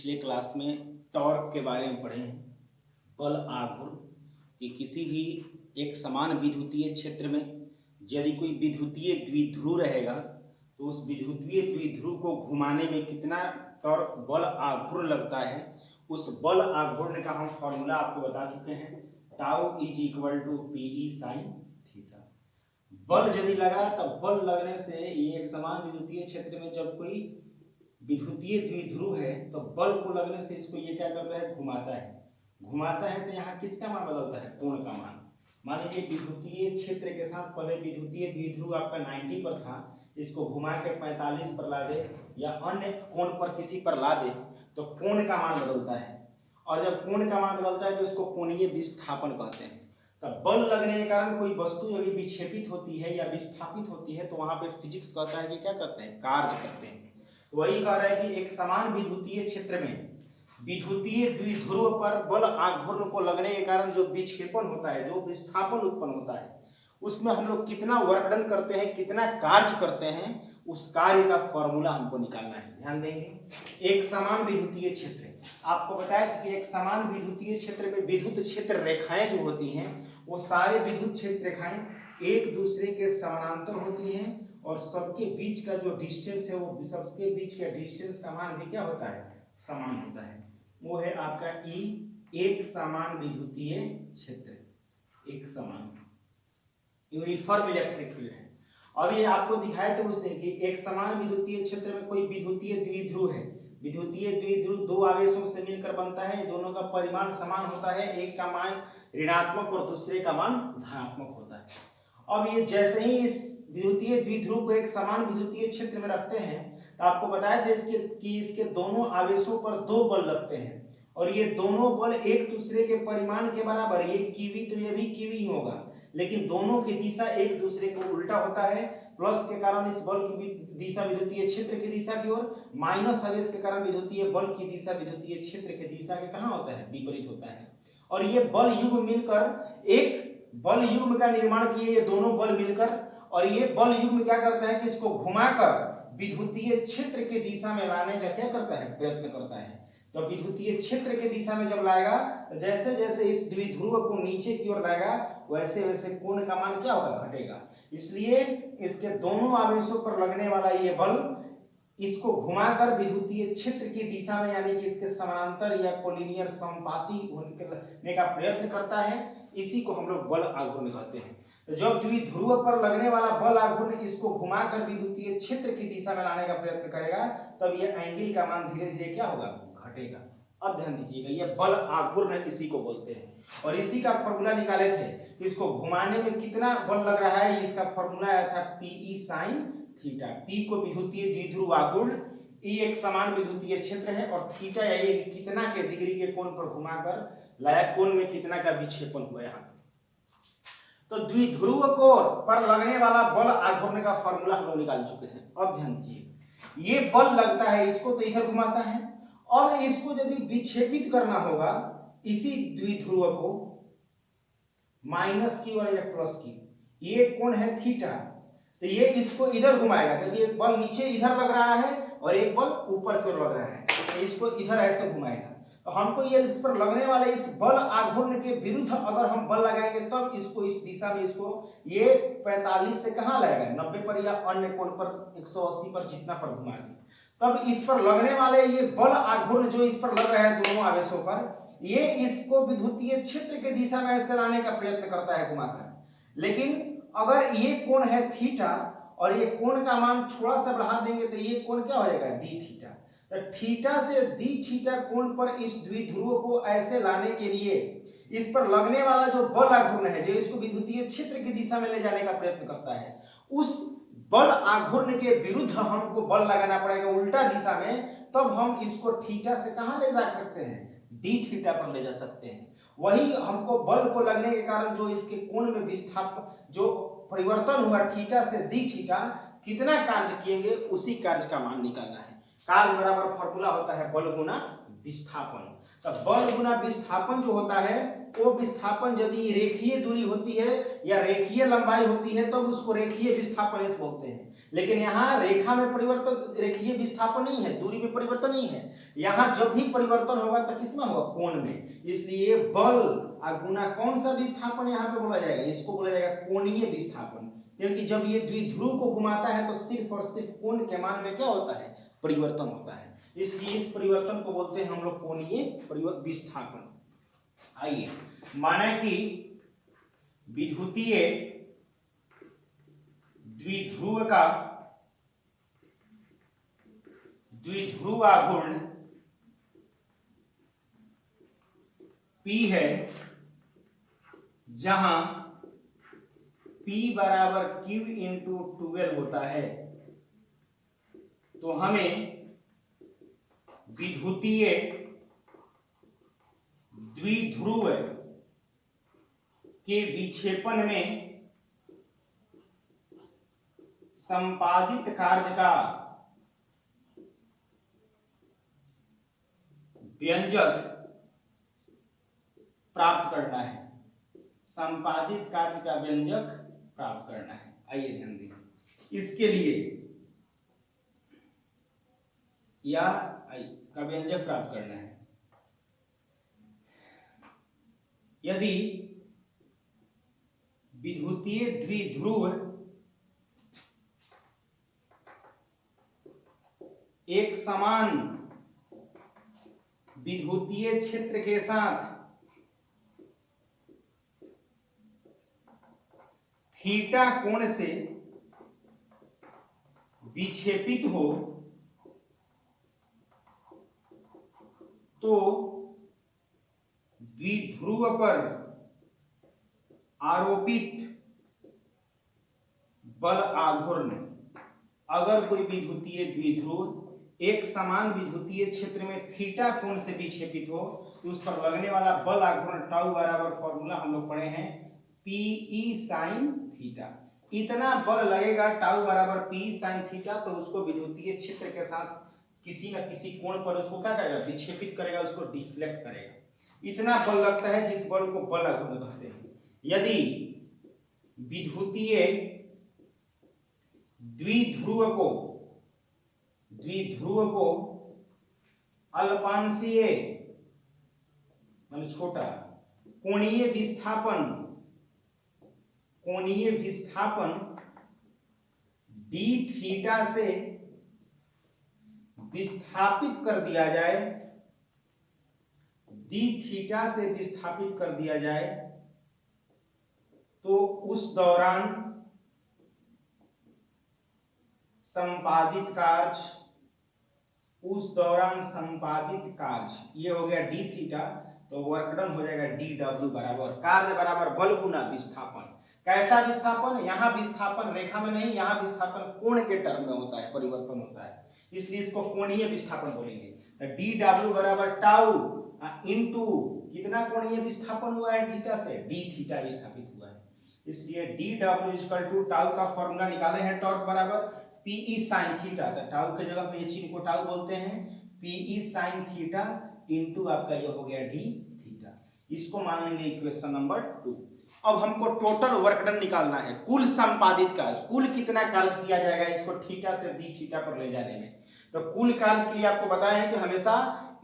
पिछले क्लास में टॉर्क के बारे में पढ़े हैं। बल आघूर्ण कि किसी भी एक समान विद्युतीय क्षेत्र में यदि कोई विद्युतीय द्विध्रुव रहेगा तो उस विद्युतीय द्विध्रुव को घुमाने में कितना टॉर्क बल आघूर्ण लगता है। उस बल आघूर्ण का हम फॉर्मूला आपको बता चुके हैं। Tau is equal to PE sine theta. बल यदि लगा तब बल लगने से ये एक समान विद्युतीय क्षेत्र में जब कोई विद्युतीय द्विध्रुव है तो बल को लगने से इसको ये क्या करता है, घुमाता है तो यहाँ किसका मान बदलता है, कोण का मान। मान लीजिए विद्युतीय क्षेत्र के साथ पहले विद्युतीय द्विध्रुव आपका 90 पर था, इसको घुमा के 45 पर ला दे या अन्य कोण पर किसी पर ला दे तो कोण का मान बदलता है। और जब कोण का मान बदलता है तो इसको कोणीय विस्थापन कहते हैं। तब बल लगने के कारण कोई वस्तु यदि विक्षेपित होती है या विस्थापित होती है तो वहां पे फिजिक्स कहता है कि क्या करते हैं, कार्य करते हैं। तो वही कह रहा है कि एक समान विद्युतीय क्षेत्र में विद्युतीय द्विध्रुव पर बल आघूर्ण को लगने के कारण जो विक्षेपण होता है, जो विस्थापन उत्पन्न होता है, उसमें हम लोग कितना वर्क डन करते हैं, कितना कार्य करते हैं, उस कार्य का फॉर्मूला हमको निकालना है। ध्यान देंगे। एक समान विद्युतीय क्षेत्र, आपको बताया था कि एक समान विद्युतीय क्षेत्र में विद्युत क्षेत्र रेखाएं जो होती हैं वो सारे विद्युत क्षेत्र रेखाएं एक दूसरे के समानांतर होती हैं और सबके बीच का जो डिस्टेंस है वो सबके बीच का डिस्टेंस का मान भी क्या होता है, समान होता है। वो है आपका ई, एक समान विद्युतीय क्षेत्र, एक समान यूनिफॉर्म इलेक्ट्रिक फील्ड है। अब ये आपको दिखाए थे उस दिन कि एक समान विद्युतीय क्षेत्र में कोई विद्युतीय द्विध्रुव है। विद्युतीय द्विध्रुव दो आवेशों से मिलकर बनता है, दोनों का परिमाण समान होता है, एक का मान ऋणात्मक और दूसरे का मान धनात्मक होता है। अब ये जैसे ही इस विद्युतीय द्विध्रुव को एक समान विद्युतीय क्षेत्र में रखते हैं तो आपको बताया था इसके दोनों आवेशों पर दो बल लगते हैं और ये दोनों बल एक दूसरे के परिमाण के बराबर। ये कीवी तो ये भी कीवी ही होगा, लेकिन दोनों की दिशा एक दूसरे को उल्टा होता है। प्लस के कारण इस बल की दिशा विद्युतीय क्षेत्र की दिशा की ओर, माइनस आवेश के कारण विद्युतीय बल की दिशा विद्युतीय क्षेत्र की दिशा के कहाँ होता है, विपरीत होता है। और ये बल युग्म मिलकर एक बल युग्म का निर्माण किए, ये दोनों बल मिलकर, और ये बल युग्म क्या करता है कि इसको घुमाकर विद्युतीय क्षेत्र की दिशा में लाने का क्या करता है, प्रयत्न करता है। तो विद्युतीय क्षेत्र की दिशा में जब लाएगा तो जैसे जैसे इस द्विध्रुव को नीचे की ओर लाएगा वैसे वैसे कोण का मान क्या होगा, घटेगा। इसलिए इसके दोनों आवेशों पर लगने वाला ये बल इसको घुमाकर विद्युतीय क्षेत्र की दिशा में यानी कि इसके समानांतर या कोलिनियर समानुपाती होने का प्रयत्न करता है। इसी को हम लोग बल आघूर्ण कहते हैं। तो जब द्विध्रुव पर लगने वाला बल आघूर्ण इसको घुमाकर विद्युतीय क्षेत्र की दिशा में लाने का प्रयत्न करेगा तब ये एंगल का मान धीरे धीरे क्या होगा, घटेगा। अब ध्यान दीजिएगा, ये बल आघूर्ण इसी को बोलते हैं और इसी का फॉर्मूला निकाले थे। इसको घुमाने में कितना बल लग रहा है, इसका फॉर्मूला आया था पीई साइन थीटा। पी को विद्युतीय द्विध्रुव आघूर्ण, ई एक समान विद्युतीय क्षेत्र है और थीटा यही कितना के डिग्री के कोण पर घुमाकर लाया, कोण में कितना का विक्षेपण हुआ यहाँ। तो द्विध्रुव कोण पर लगने वाला बल आघूर्ण का फॉर्मूला हम लोग निकाल चुके हैं। अब ध्यान दीजिए, ये बल लगता है, इसको तो इधर घुमाता है और इसको यदि विक्षेपित करना होगा इसी द्विध्रुव को माइनस की और या प्लस की, ये कोण है थीटा, तो ये इसको इधर घुमाएगा क्योंकि एक बल नीचे इधर लग रहा है और एक बल ऊपर की ओर लग रहा है, तो इसको इधर ऐसे घुमाएगा। तो हमको ये इस पर लगने वाले इस बल आघूर्ण के विरुद्ध अगर हम बल लगाएंगे तब इसको इस दिशा में इसको ये 45 से कहाँ लाएगा, 90 पर या अन्य कोण पर 180 पर जितना पर घुमा दे, तब इस पर लगने वाले ये बल आघूर्ण जो इस पर लग रहा है दोनों आवेशों पर, ये इसको विद्युतीय क्षेत्र की दिशा में ऐसे लाने का प्रयत्न करता है घुमाकर। लेकिन अगर ये कोण है थीटा और ये कोण का मान थोड़ा सा बढ़ा देंगे तो ये कोण क्या हो जाएगा, डी थीटा। तो थीटा से डी थीटा कोण पर इस द्विध्रुव को ऐसे लाने के लिए इस पर लगने वाला जो बल आघूर्ण है जो इसको विद्युतीय क्षेत्र की दिशा में ले जाने का प्रयत्न करता है, उस बल आघूर्ण के विरुद्ध हमको बल लगाना पड़ेगा उल्टा दिशा में, तब हम इसको थीटा से कहां ले जा सकते हैं, डी थीटा पर ले जा सकते हैं। वही हमको बल को लगने के कारण जो इसके कोण में विस्थापन जो परिवर्तन हुआ थीटा से डी थीटा, कितना कार्य किएंगे उसी कार्य का मान निकालना है। कार्य बराबर फॉर्मूला होता है बल गुना विस्थापन। तो बल गुना विस्थापन जो होता है वो विस्थापन यदि रेखीय दूरी होती है या रेखीय लंबाई होती है तो उसको रेखीय विस्थापन ऐसे बोलते हैं। लेकिन यहाँ रेखा में परिवर्तन, रेखीय विस्थापन नहीं है, दूरी में परिवर्तन नहीं है। यहाँ जब भी परिवर्तन होगा तो किसमें होगा, कोण में। इसलिए बल गुना कौन सा विस्थापन यहाँ पे बोला जाएगा, इसको बोला जाएगा कोणीय विस्थापन। क्योंकि जब ये द्विध्रुव को घुमाता है तो सिर्फ और सिर्फ कोण के मान में क्या होता है, परिवर्तन होता है। इसलिए इस परिवर्तन को बोलते हैं हम लोग कोणीय विस्थापन। आइए, माना कि विद्युतीय द्विध्रुव का द्विध्रुव आघूर्ण P है, जहां P बराबर Q इंटू 12 होता है, तो हमें विद्युतीय द्विध्रुव के विक्षेपण में संपादित कार्य का व्यंजक प्राप्त करना है। संपादित कार्य का व्यंजक प्राप्त करना है। आइए ध्यान दीजिए, इसके लिए या का व्यंजक प्राप्त करना है। यदि विद्युतीय द्विध्रुव एक समान विद्युतीय क्षेत्र के साथ थीटा कोण से विक्षेपित हो, तो द्विध्रुव पर आरोपित बल आघूर्ण, अगर कोई विद्युतीय द्विध्रुव एक समान विद्युतीय क्षेत्र में थीटा कोण से विक्षेपित हो, तो उस पर लगने वाला बल आघूर्ण टाउ बराबर, फॉर्मूला हम लोग पढ़े हैं, Pe sin थीटा। इतना बल लगेगा टाउ बराबर P sin थीटा, तो उसको विद्युतीय क्षेत्र के साथ किसी न किसी कोण पर उसको क्या करेगा, विक्षेपित करेगा, उसको डिफ्लेक्ट करेगा। इतना बल लगता है जिस बल को बल आघूर्ण कहते हैं। यदि विद्युतीय द्विध्रुव को अल्पांशीय मतलब छोटा कोणीय विस्थापन d थीटा से विस्थापित कर दिया जाए, d थीटा से विस्थापित कर दिया जाए, तो उस दौरान संपादित कार्य ये हो गया d थीटा, तो वर्क डन हो जाएगा dw बराबर कार्य बराबर बल गुना विस्थापन। कैसा विस्थापन, यहाँ विस्थापन रेखा में नहीं, यहाँ विस्थापन कोण के टर्म में होता है, परिवर्तन होता है, इसलिए इसको कोणीय विस्थापन बोलेंगे। तो dw बराबर टाउ इंटू कितना कोणीय विस्थापन हुआ है थीटा से, d थीटा विस्थापित हुआ है, इसलिए dw इक्वल टू टाउ का फॉर्मूला निकाले हैं, टॉर्क बराबर Pe sin थीटा, तो टाउ के जगह पे ये चिन्ह को टाउ बोलते हैं, Pe sin थीटा इंटू आपका ये हो गया d थीटा। इसको मान लेंगे इक्वेशन नंबर 2। अब हमको टोटल वर्क डन निकालना है, कुल संपादित कार्य, कुल कितना कार्य किया जाएगा इसको थीटा से d थीटा पर ले जाने में। तो कुल कार्य के लिए आपको बताया है कि हमेशा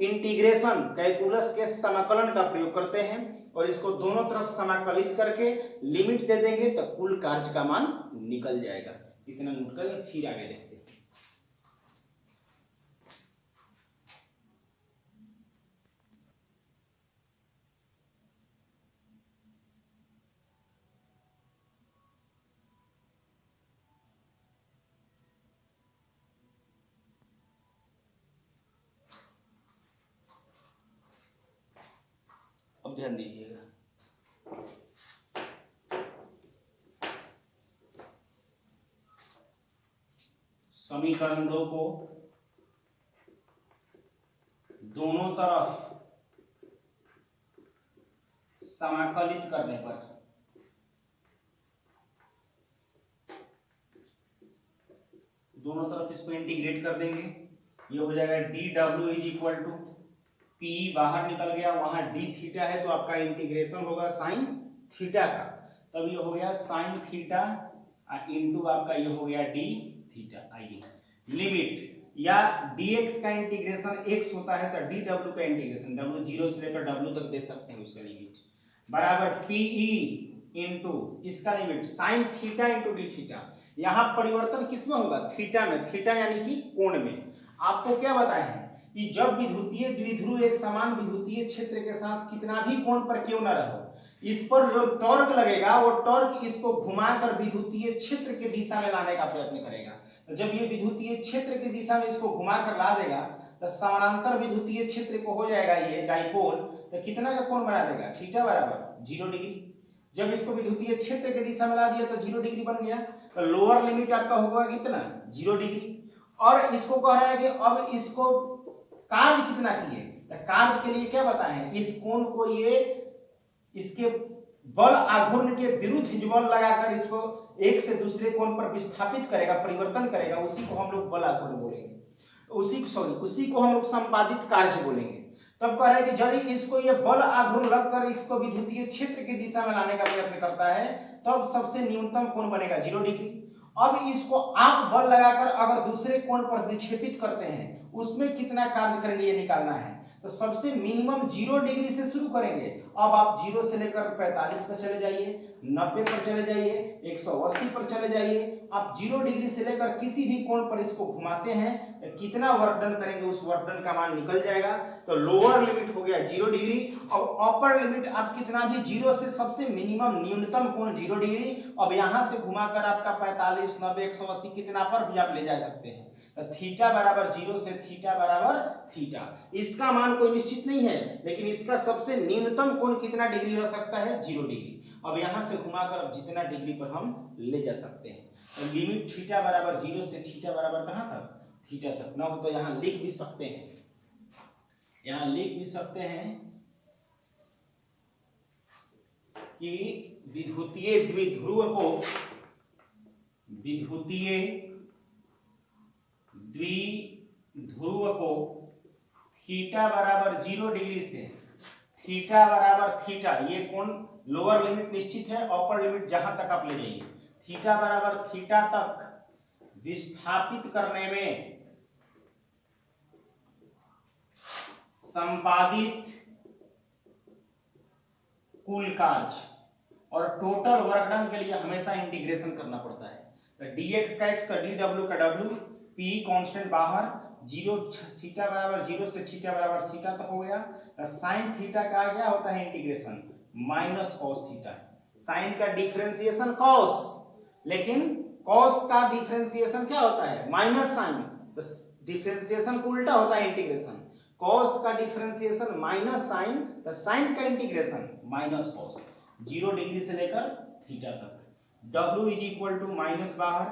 इंटीग्रेशन कैलकुलस के समाकलन का प्रयोग करते हैं, और इसको दोनों तरफ समाकलित करके लिमिट दे देंगे तो कुल कार्य का मान निकल जाएगा। इतना नोट करें, फिर आगे देखते हैं। अब ध्यान दीजिएगा, समीकरण 2 को दोनों तरफ समाकलित करने पर दोनों तरफ इसको इंटीग्रेट कर देंगे, ये हो जाएगा dw is equal to P बाहर निकल गया, वहां d थीटा है तो आपका इंटीग्रेशन होगा साइन थीटा का, तब ये हो गया साइन थीटा इंटू आपका ये हो गया d थीटा। आइए लिमिट या dx का इंटीग्रेशन x होता है तो dw का इंटीग्रेशन w 0 से लेकर w तक दे सकते हैं, उसका लिमिट बराबर pe इंटू इसका limit sine theta into D theta. यहाँ परिवर्तन किसमें होगा? थीटा में, थीटा यानी कि कोण में। आपको क्या बताए हैं कि जब विद्युतीय द्विध्रुव एक समान विद्युतीय क्षेत्र के साथ कितना भी कोण पर क्यों न रहो, इस पर जो टॉर्क लगेगा वो टॉर्क इसको घुमाकर विद्युतीय क्षेत्र के दिशा में लाने का प्रयत्न करेगा। तो जब ये विद्युतीय क्षेत्र की दिशा में इसको घुमाकर ला देगा तो समानांतर विद्युतीय क्षेत्र को हो जाएगा ये डाइपोल, तो कितना का कोण बना देगा? थीटा बराबर 0 डिग्री। जब इसको विद्युतीय क्षेत्र के दिशा में ला दिया तो 0 डिग्री बन गया, तो लोअर लिमिट आपका होगा कितना? 0 डिग्री। और इसको कह रहा है कि अब इसको कार्य कितना किए, तो कार्य के लिए क्या बताए हैं? इस कोण को ये इसके बल आघूर्ण के विरुद्ध बल लगाकर इसको एक से दूसरे कोण पर विस्थापित करेगा, परिवर्तन करेगा, उसी को हम लोग बल आघूर्ण बोलेंगे, उसी को हम लोग संपादित कार्य बोलेंगे। तब कह रहा है कि जब इसको ये बल आघूर्ण लगकर इसको विद्युतीय क्षेत्र की दिशा में लाने का प्रयत्न करता है तब सबसे न्यूनतम कोण बनेगा 0 डिग्री। अब इसको आप बल लगाकर अगर दूसरे कोण पर विक्षेपित करते हैं उसमें कितना कार्य करेंगे ये निकालना है। तो सबसे मिनिमम 0 डिग्री से शुरू करेंगे। अब आप 0 से लेकर 45 पर चले जाइए, 90 पर चले जाइए, 180 पर चले जाइए। आप 0 डिग्री से लेकर किसी भी कोण पर इसको घुमाते हैं, कितना वर्क डन करेंगे उस वर्क डन का मान निकल जाएगा। तो लोअर लिमिट हो गया 0 डिग्री और अपर लिमिट आप कितना भी 0 से सबसे मिनिमम न्यूनतम कोण 0 डिग्री। अब यहां से घुमाकर आपका 45, 90, 180 कितना पर भी आप ले जा सकते हैं। थीटा बराबर 0 से थीटा बराबर थीटा, इसका मान कोई निश्चित नहीं है, लेकिन इसका सबसे न्यूनतम कोण कितना डिग्री हो सकता है? 0 डिग्री। अब यहां से घुमाकर अब जितना डिग्री पर हम ले जा सकते हैं। तो लिमिट थीटा बराबर 0 से थीटा बराबर कहां तक? थीटा तक। ना हो तो यहां लिख भी सकते हैं, यहां लिख भी सकते हैं कि विद्युतीय द्विध्रुव को थीटा बराबर 0 डिग्री से थीटा बराबर थीटा, ये कोण लोअर लिमिट निश्चित है, अपर लिमिट जहां तक आप ले जाइए, थीटा बराबर थीटा तक विस्थापित करने में संपादित कुल कार्य और टोटल वर्क डन के लिए हमेशा इंटीग्रेशन करना पड़ता है। तो dx का x का dw का w, p कांस्टेंट बाहर, 0 थीटा बराबर 0 से थीटा बराबर थीटा तक हो गया। साइन थीटा का क्या होता है? Integration minus cos theta. Sine का डिफरेंशिएशन कॉस, लेकिन कॉस का डिफरेंशिएशन क्या होता है? Minus sine. तो डिफरेंशिएशन को उल्टा होता है इंटीग्रेशन, कॉस का डिफरेंशिएशन माइनस साइन, तो साइन का इंटीग्रेशन माइनस कॉस। 0 डिग्री से लेकर थीटा तक। W is equal to minus बाहर,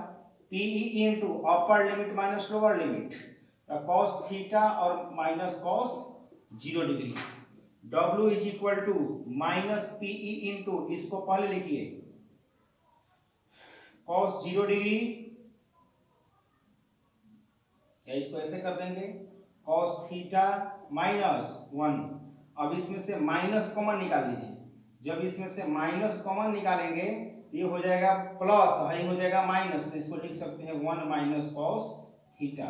PE into upper limit minus lower limit, cos theta और minus cos 0 degree. W is equal to minus PE into, इसको पहले लिखिए, कॉस 0 डिग्री, या इसको ऐसे कर देंगे कॉस थीटा माइनस 1। अब इसमें से माइनस कॉमन निकाल लीजिए, जब इसमें से माइनस कॉमन निकालेंगे ये हो जाएगा प्लस, हाई हो जाएगा माइनस, तो इसको लिख सकते हैं 1 माइनस कॉस थीटा।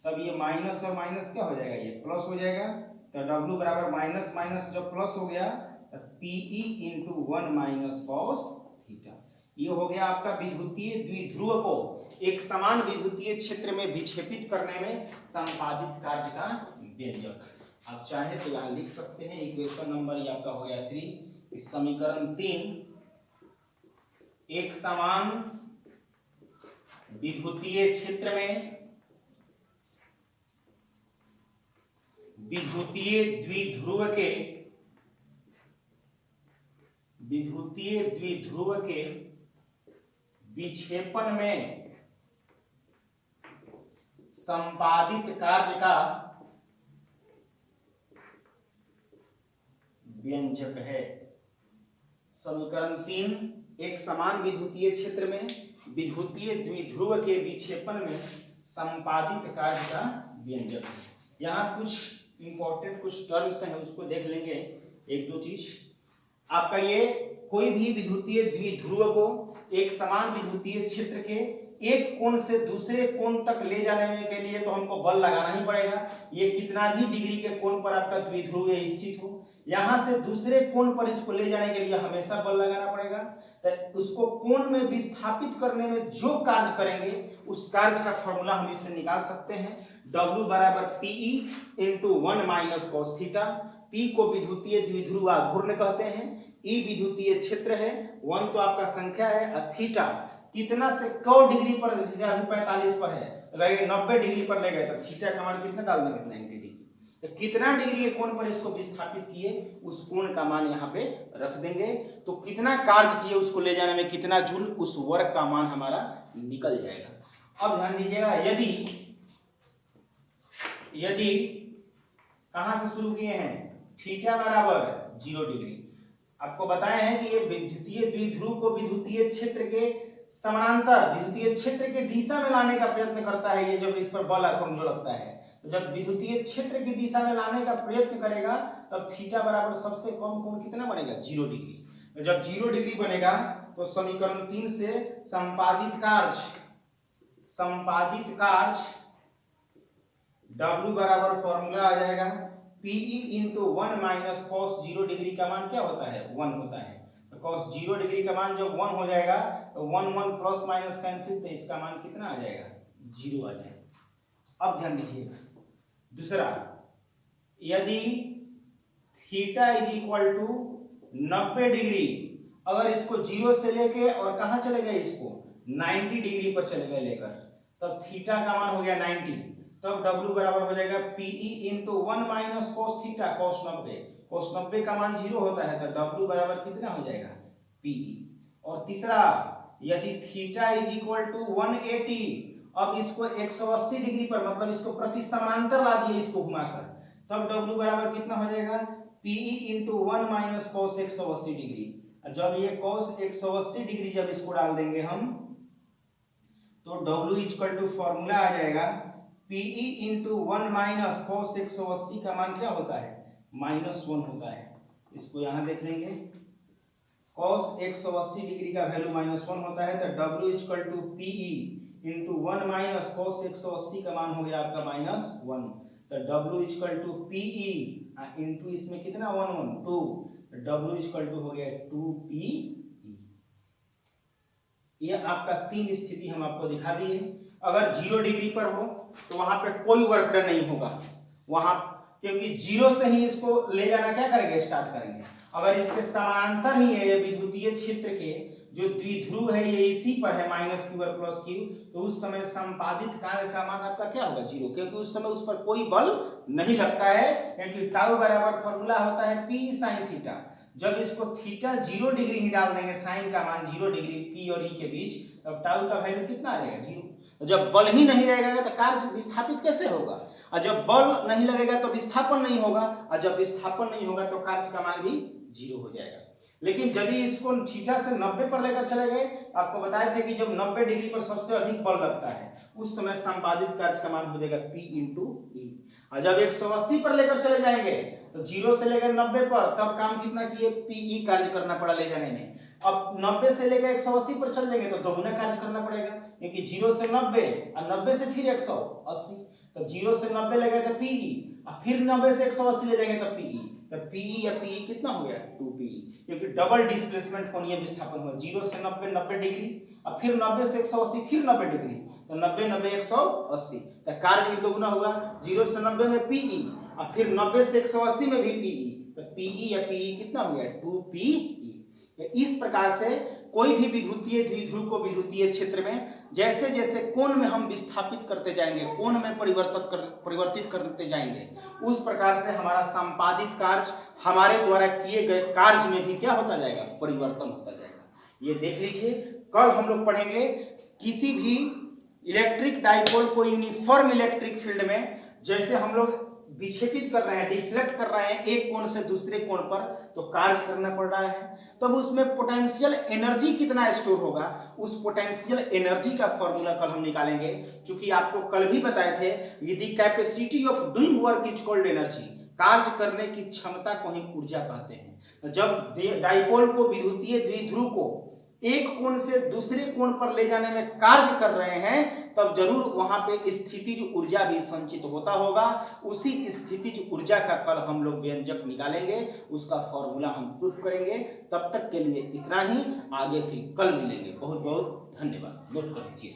तब ये माइनस और माइनस क्या हो जाएगा? ये प्लस हो जाएगा। तो W बराबर माइनस माइनस जब प्लस हो गया तो PE into 1 minus cos theta. ये हो गया आपका विद्युतीय द्विध्रुव को एक समान विद्युतीय क्षेत्र में विक्षेपित करने में संपादित कार्य का व्यंजक। आप चाहे तो यहाँ लिख सकते हैं, इक्वेशन नंबर ये आपका हो गया 3। इस समीकरण 3, एक समान विद्युतीय क्षेत्र में विद्युतीय द्विध्रुव के विक्षेपण में संपादित कार्य का व्यंजक है। समीकरण 3, एक समान विद्युतीय क्षेत्र में विद्युतीय द्विध्रुव के विक्षेपण में संपादित कार्य का व्यंजक है। यहाँ कुछ इंपॉर्टेंट कुछ टर्म्स हैं उसको देख लेंगे, एक दो चीज। आपका ये कोई भी विद्युतीय द्विध्रुव को एक समान विद्युतीय क्षेत्र के एक कोण से दूसरे कोण तक ले जाने के लिए तो हमको बल लगाना ही पड़ेगा। ये कितना भी डिग्री के कोण पर आपका द्विध्रुव स्थित हो, यहां से दूसरे कोण पर इसको ले जाने के लिए हमेशा बल लगाना पड़ेगा। तो उसको कोण में विस्थापित करने में जो कार्य करेंगे उस कार्य का फॉर्मूला हम इससे निकाल सकते हैं। W बराबर PE into 1 minus cos theta. P को विद्युतीय द्विध्रुव आघूर्ण कहते हैं, E विद्युतीय क्षेत्र है, 1 तो आपका संख्या है, और थीटा कितना से कौ डिग्री पर, जैसे अभी 45 पर है, अगर 90 डिग्री पर ले गए तो थीटा का मान कितना डाल देंगे 90 डिग्री। तो कितना डिग्री के कोण पर इसको विस्थापित किए उस कोण का मान यहाँ पे रख देंगे। तो कितना कार्य किए उसको ले जाने में कितना जूल, उस वर्क का मान हमारा निकल जाएगा। अब ध्यान दीजिएगा, यदि कहां से शुरू किए हैं, थीटा बराबर 0 डिग्री। आपको बताया है कि ये विद्युतीय द्विध्रुव को विद्युतीय क्षेत्र के समानांतर विद्युतीय क्षेत्र के दिशा में लाने का प्रयत्न करता है। ये जब इस पर बल आघूर्ण जो लगता है, तो जब विद्युतीय क्षेत्र की दिशा में लाने का प्रयत्न करेगा तब थीटा बराबर सबसे कम कोण कितना बनेगा, 0 डिग्री। तो जब 0 डिग्री बनेगा तो समीकरण 3 से संपादित कार्य W बराबर फॉर्मूला आ जाएगा PE into 1 minus cos 0 degree का मान क्या होता है, 1 होता है। तो कॉस 0 डिग्री का मान जब 1 हो जाएगा तो 1 प्लस माइनस कैंसिल, तो इसका मान कितना आ जाएगा, 0 आ जाएगा। अब ध्यान दीजिएगा दूसरा, यदि theta is equal to 90 degree, अगर इसको 0 से लेके और कहां चले गए, इसको 90 डिग्री पर चले गए लेकर, तब थीटा का मान हो गया 90। तब W बराबर हो जाएगा PE into 1 minus cos theta, cos 90। Cos 90 का मान 0 होता है, तो W बराबर कितना हो जाएगा, PE। और तीसरा, यदि थीटा इज इक्वल टू 180, अब इसको 180 डिग्री पर, मतलब इसको प्रति समांतर ला दिए इसको घुमाकर, तब W बराबर कितना हो जाएगा, PE into 1 minus cos 180 degree. जब ये कॉस 180 डिग्री जब इसको डाल देंगे हम, तो W इक्वल टू फॉर्मूला आ जाएगा PE इंटू 1 माइनस कॉस 180 का मान क्या होता है, -1 होता है। इसको यहां देख लेंगे, कॉस 180 डिग्री का वैल्यू -1 होता है, तो W equal to PE into 1 minus cos 180 का मान हो गया आपका -1। तो W equal to PE into इसमें कितना 1 2, तो W इक्वल टू हो गया 2PE। ये आपका 3 स्थिति हम आपको दिखा दी है। अगर 0 डिग्री पर हो तो वहां पे कोई वर्क डन नहीं होगा, वहां क्योंकि 0 से ही इसको ले जाना क्या करेंगे, स्टार्ट करेंगे। अगर इसके समानांतर ही है ये विद्युतीय क्षेत्र के जो द्विध्रुव है, ये इसी पर है -q और +q, तो उस समय संपादित कार्य का मान आपका क्या होगा, 0, क्योंकि उस समय उस पर कोई बल नहीं लगता है, क्योंकि टाउ बराबर फॉर्मूला होता है P sin थीटा। जब इसको थीटा 0 डिग्री ही डाल देंगे, साइन का मान 0 डिग्री P और E के बीच, तब टाउ का वैल्यू कितना आ जाएगा, 0। जब बल ही नहीं रहेगा तो कार्य विस्थापित कैसे होगा, और जब बल नहीं लगेगा तो विस्थापन नहीं होगा, और जब विस्थापन नहीं होगा तो कार्य का मान भी 0 हो जाएगा। लेकिन यदि इसको थीटा से 90 पर लेकर चले गए, आपको बताए थे कि जब 90 डिग्री पर सबसे अधिक बल लगता है उस समय संपादित कार्य का मान हो जाएगा P इंटू E। और जब 180 पर लेकर चले जाएंगे तो 0 से लेकर 90 पर, तब काम कितना किए, PE कार्य करना पड़ा ले जाने में। अब 90 से लेकर 180 पर चल जाएंगे तो दोगुना कार्य करना पड़ेगा, क्योंकि 0 से 90 और 90 से फिर 180, तो 0 से 90 ले गए तो PE, और फिर 90 से 180 ले जाएंगे तो PE, तो PE या PE कितना हो गया, 2PE, क्योंकि डबल डिस्प्लेसमेंट कोणीय विस्थापन हुआ। 0 से 90 90 डिग्री, और फिर 90 से 180 फिर 90 डिग्री, तो 90 90 180, तो कार्य भी दोगुना होगा। 0 से 90 में PE, और फिर 90 से 180 में भी PE, तो PE या PE कितना हो गया, 2PE। इस प्रकार से कोई भी विद्युतीय द्विध्रुव को विद्युतीय क्षेत्र में जैसे जैसे कोण में हम विस्थापित करते जाएंगे, कोण में परिवर्तित करते जाएंगे, उस प्रकार से हमारा संपादित कार्य हमारे द्वारा किए गए कार्य में भी क्या होता जाएगा, परिवर्तन होता जाएगा। ये देख लीजिए, कल हम लोग पढ़ेंगे किसी भी इलेक्ट्रिक डाइपोल को यूनिफॉर्म इलेक्ट्रिक फील्ड में, जैसे हम लोग विक्षेपित कर रहे हैं, डिफ्लेक्ट कर रहे हैं एक कोण से दूसरे कोण पर, तो कार्य करना पड़ रहा है। तब उसमें पोटेंशियल एनर्जी कितना स्टोर होगा, उस पोटेंशियल एनर्जी का फॉर्मूला कल हम निकालेंगे। क्योंकि आपको कल भी बताए थे, यदि capacity of doing work is called energy, कार्य करने की क्षमता को ही ऊर्जा कहते हैं। जब डाइपोल को, विद्युतीय द्विध्रुव को एक कोण से दूसरे कोण पर ले जाने में कार्य कर रहे हैं, तब जरूर वहां पे स्थितिज ऊर्जा भी संचित होता होगा। उसी स्थितिज ऊर्जा का कल हम लोग व्यंजक निकालेंगे, उसका फॉर्मूला हम प्रूफ करेंगे। तब तक के लिए इतना ही, आगे फिर कल मिलेंगे। बहुत बहुत धन्यवाद। नोट कर लीजिए।